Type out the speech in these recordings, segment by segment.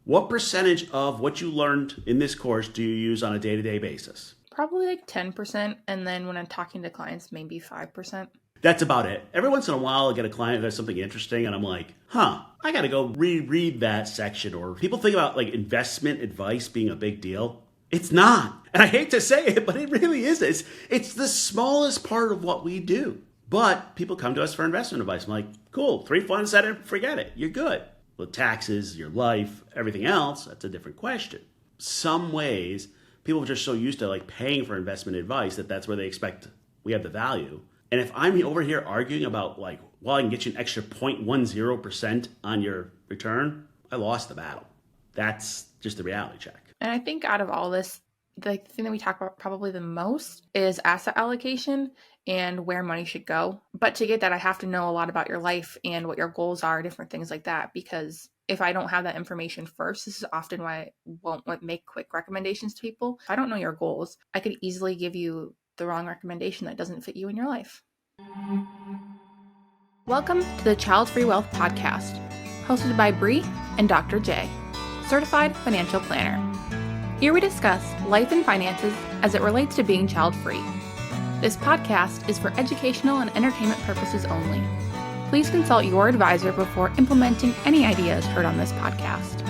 What percentage of what you learned in this course do you use on a day-to-day basis? Probably like 10%. And then when I'm talking to clients, maybe 5%. That's about it. Every once in a while, I get a client who has something interesting, and I'm like, I got to go reread that section. Or people think about like investment advice being a big deal. It's not. And I hate to say it, but it really is. It's the smallest part of what we do. But people come to us for investment advice. I'm like, cool, 3 funds, set it, forget it. You're good. The taxes, your life, everything else, that's a different question. Some ways, people are just so used to like paying for investment advice that's where they expect we have the value. And if I'm over here arguing about like, well, I can get you an extra 0.10% on your return, I lost the battle. That's just the reality check. And I think out of all this, the thing that we talk about probably the most is asset allocation and where money should go. But to get that, I have to know a lot about your life and what your goals are, different things like that. Because if I don't have that information first, this is often why I won't make quick recommendations to people. If I don't know your goals, I could easily give you the wrong recommendation that doesn't fit you in your life. Welcome to the Childfree Wealth Podcast, hosted by Bri and Dr. J, certified financial planner. Here we discuss life and finances as it relates to being child-free. This podcast is for educational and entertainment purposes only. Please consult your advisor before implementing any ideas heard on this podcast.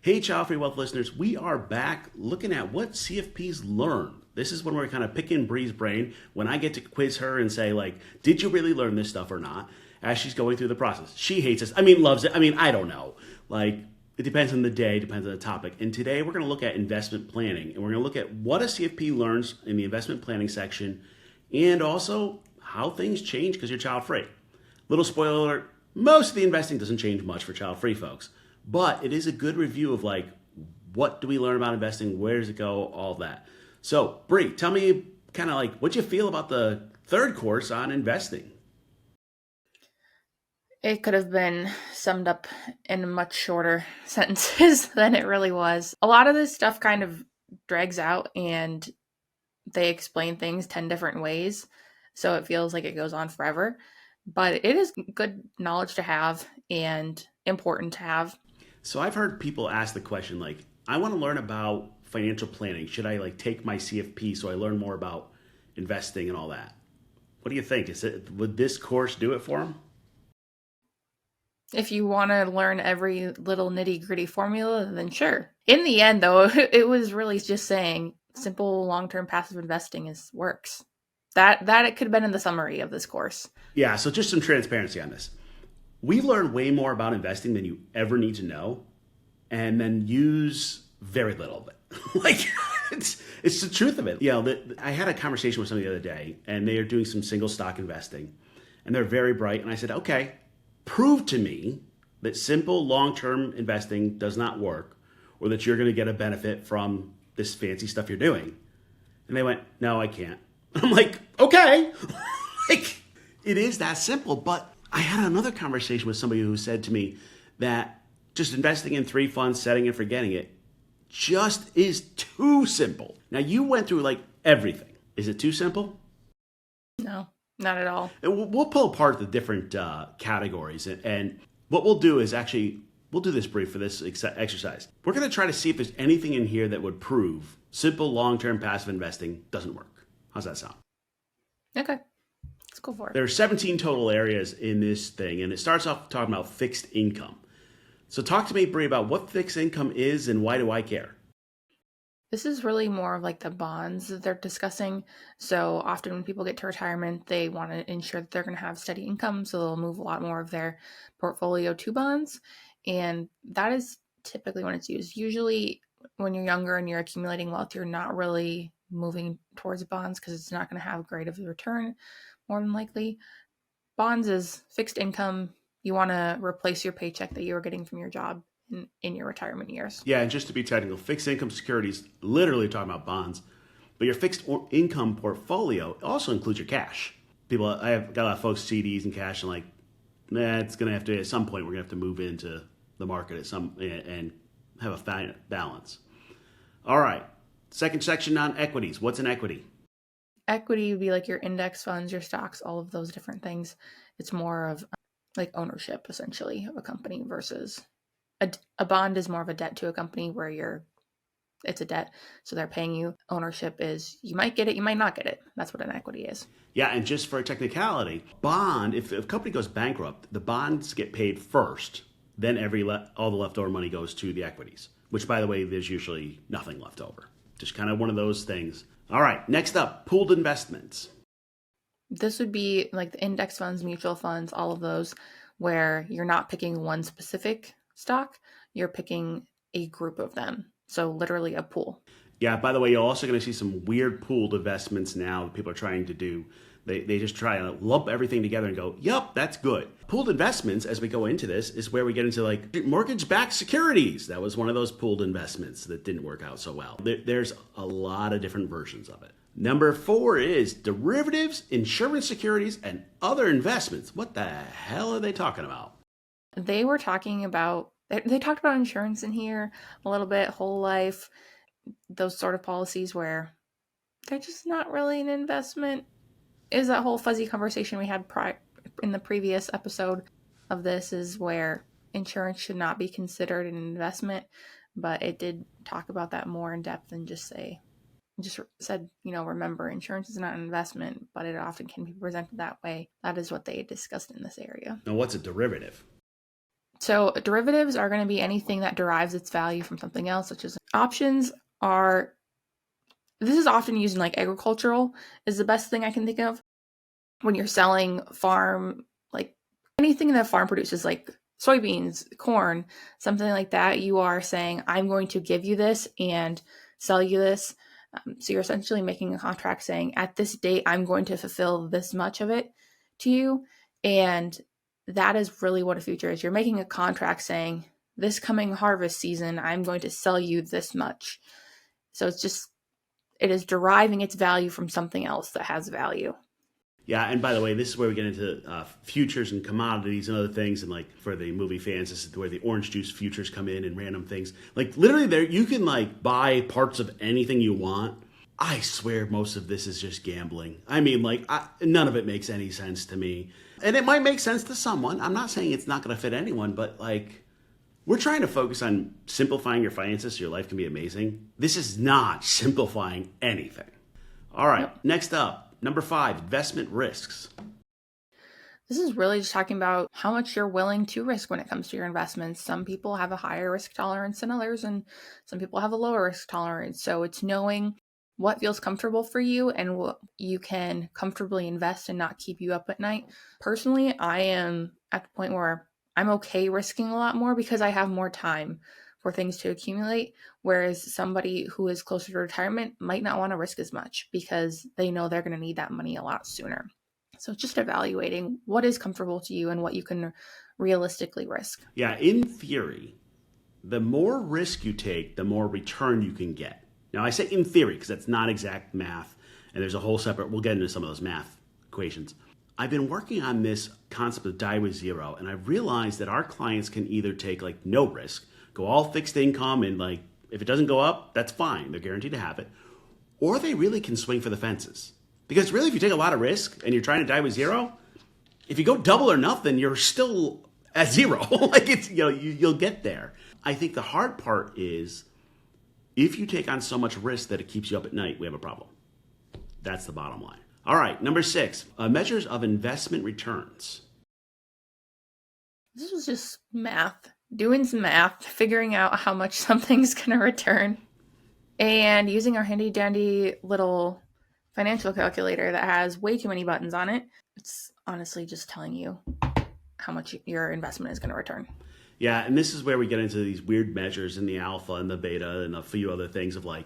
Hey, Childfree Wealth listeners, we are back looking at what CFPs learn. This is when we're kind of picking Bri's brain, when I get to quiz her and say, like, did you really learn this stuff or not? As she's going through the process. She hates this. Loves it. I don't know. Like, it depends on the day, depends on the topic. And today we're going to look at investment planning. And we're going to look at what a CFP learns in the investment planning section and also how things change because you're child-free. Little spoiler alert, most of the investing doesn't change much for child-free folks. But it is a good review of like, what do we learn about investing? Where does it go? All that. So, Bri, tell me kind of like what you feel about the third course on investing. It could have been summed up in much shorter sentences than it really was. A lot of this stuff kind of drags out and they explain things 10 different ways. So it feels like it goes on forever. But it is good knowledge to have and important to have. So I've heard people ask the question like, I want to learn about financial planning. Should I like take my CFP so I learn more about investing and all that? What do you think? Would this course do it for them? If you want to learn every little nitty-gritty formula, then sure. In the end, though, it was really just saying simple long-term passive investing works. That it could have been in the summary of this course. Yeah, so just some transparency on this. We've learned way more about investing than you ever need to know, and then use very little of it. Like, it's the truth of it. I had a conversation with somebody the other day, and they are doing some single stock investing, and they're very bright. And I said, okay, prove to me that simple long-term investing does not work, or that you're going to get a benefit from this fancy stuff you're doing. And they went, no, I can't. I'm like, okay, like it is that simple. But I had another conversation with somebody who said to me that just investing in 3 funds, setting and forgetting it, just is too simple. Now you went through like everything. Is it too simple? No, not at all. We'll pull apart the different categories. And what we'll do is we'll do this brief for this exercise. We're going to try to see if there's anything in here that would prove simple long-term passive investing doesn't work. How's that sound? Okay. Let's go for it. There are 17 total areas in this thing, and it starts off talking about fixed income. So talk to me, Bri, about what fixed income is and why do I care? This is really more of like the bonds that they're discussing. So often when people get to retirement, they want to ensure that they're going to have steady income. So they'll move a lot more of their portfolio to bonds. And that is typically when it's used. Usually when you're younger and you're accumulating wealth, you're not really moving towards bonds because it's not going to have great of a return, more than likely. Bonds is fixed income. You want to replace your paycheck that you were getting from your job in your retirement years. Yeah, and just to be technical, fixed income securities, literally talking about bonds, but your fixed income portfolio also includes your cash. I have got a lot of folks CDs and cash, and like, it's going to have to, at some point, we're going to have to move into the market and have a balance. All right. Second section on equities. What's an equity? Equity would be like your index funds, your stocks, all of those different things. It's more of like ownership essentially of a company versus a bond is more of a debt to a company where it's a debt. So they're paying you. Ownership is you might get it, you might not get it. That's what an equity is. Yeah, and just for a technicality, bond, if a company goes bankrupt, the bonds get paid first, then all the leftover money goes to the equities, which, by the way, there's usually nothing left over. Just kind of one of those things. All right, next up, pooled investments. This would be like the index funds, mutual funds, all of those, where you're not picking one specific stock, you're picking a group of them. So literally a pool. Yeah, by the way, you're also going to see some weird pooled investments now that people are trying to do. They just try to lump everything together and go, yup, that's good. Pooled investments, as we go into this, is where we get into like mortgage-backed securities. That was one of those pooled investments that didn't work out so well. There's a lot of different versions of it. Number 4 is derivatives, insurance securities, and other investments. What the hell are they talking about? They were talking about, they talked about insurance in here a little bit, whole life, those sort of policies where they're just not really an investment. Is that whole fuzzy conversation we had in the previous episode of this is where insurance should not be considered an investment, but it did talk about that more in depth and just said, remember, insurance is not an investment, but it often can be presented that way. That is what they discussed in this area. Now, what's a derivative? So derivatives are going to be anything that derives its value from something else, such as options are, this is often used in like agricultural is the best thing I can think of. When you're selling farm, like anything that farm produces, like soybeans, corn, something like that, you are saying, I'm going to give you this and sell you this. So you're essentially making a contract saying, at this date, I'm going to fulfill this much of it to you. And that is really what a future is. You're making a contract saying, this coming harvest season, I'm going to sell you this much. So it is deriving its value from something else that has value. Yeah, and by the way, this is where we get into futures and commodities and other things. And like for the movie fans, this is where the orange juice futures come in and random things. Like literally there, you can like buy parts of anything you want. I swear most of this is just gambling. I mean, like none of it makes any sense to me. And it might make sense to someone. I'm not saying it's not going to fit anyone, but like we're trying to focus on simplifying your finances so your life can be amazing. This is not simplifying anything. All right, Nope. Next up. Number 5, investment risks. This is really just talking about how much you're willing to risk when it comes to your investments. Some people have a higher risk tolerance than others, and some people have a lower risk tolerance. So it's knowing what feels comfortable for you and what you can comfortably invest and not keep you up at night. Personally, I am at the point where I'm okay risking a lot more because I have more time for things to accumulate, whereas somebody who is closer to retirement might not want to risk as much because they know they're going to need that money a lot sooner. So just evaluating what is comfortable to you and what you can realistically risk. Yeah, in theory, the more risk you take, the more return you can get. Now, I say in theory because that's not exact math, and there's a whole separate, we'll get into some of those math equations. I've been working on this concept of die with zero, and I've realized that our clients can either take like no risk, go all fixed income, and like if it doesn't go up, that's fine. They're guaranteed to have it. Or they really can swing for the fences. Because really, if you take a lot of risk and you're trying to die with zero, if you go double or nothing, you're still at zero. Like it's you'll get there. I think the hard part is if you take on so much risk that it keeps you up at night, we have a problem. That's the bottom line. All right, number 6, measures of investment returns. This was just math. Doing some math, figuring out how much something's going to return, and using our handy dandy little financial calculator that has way too many buttons on it. It's honestly just telling you how much your investment is going to return. Yeah, and this is where we get into these weird measures in the alpha and the beta and a few other things of like,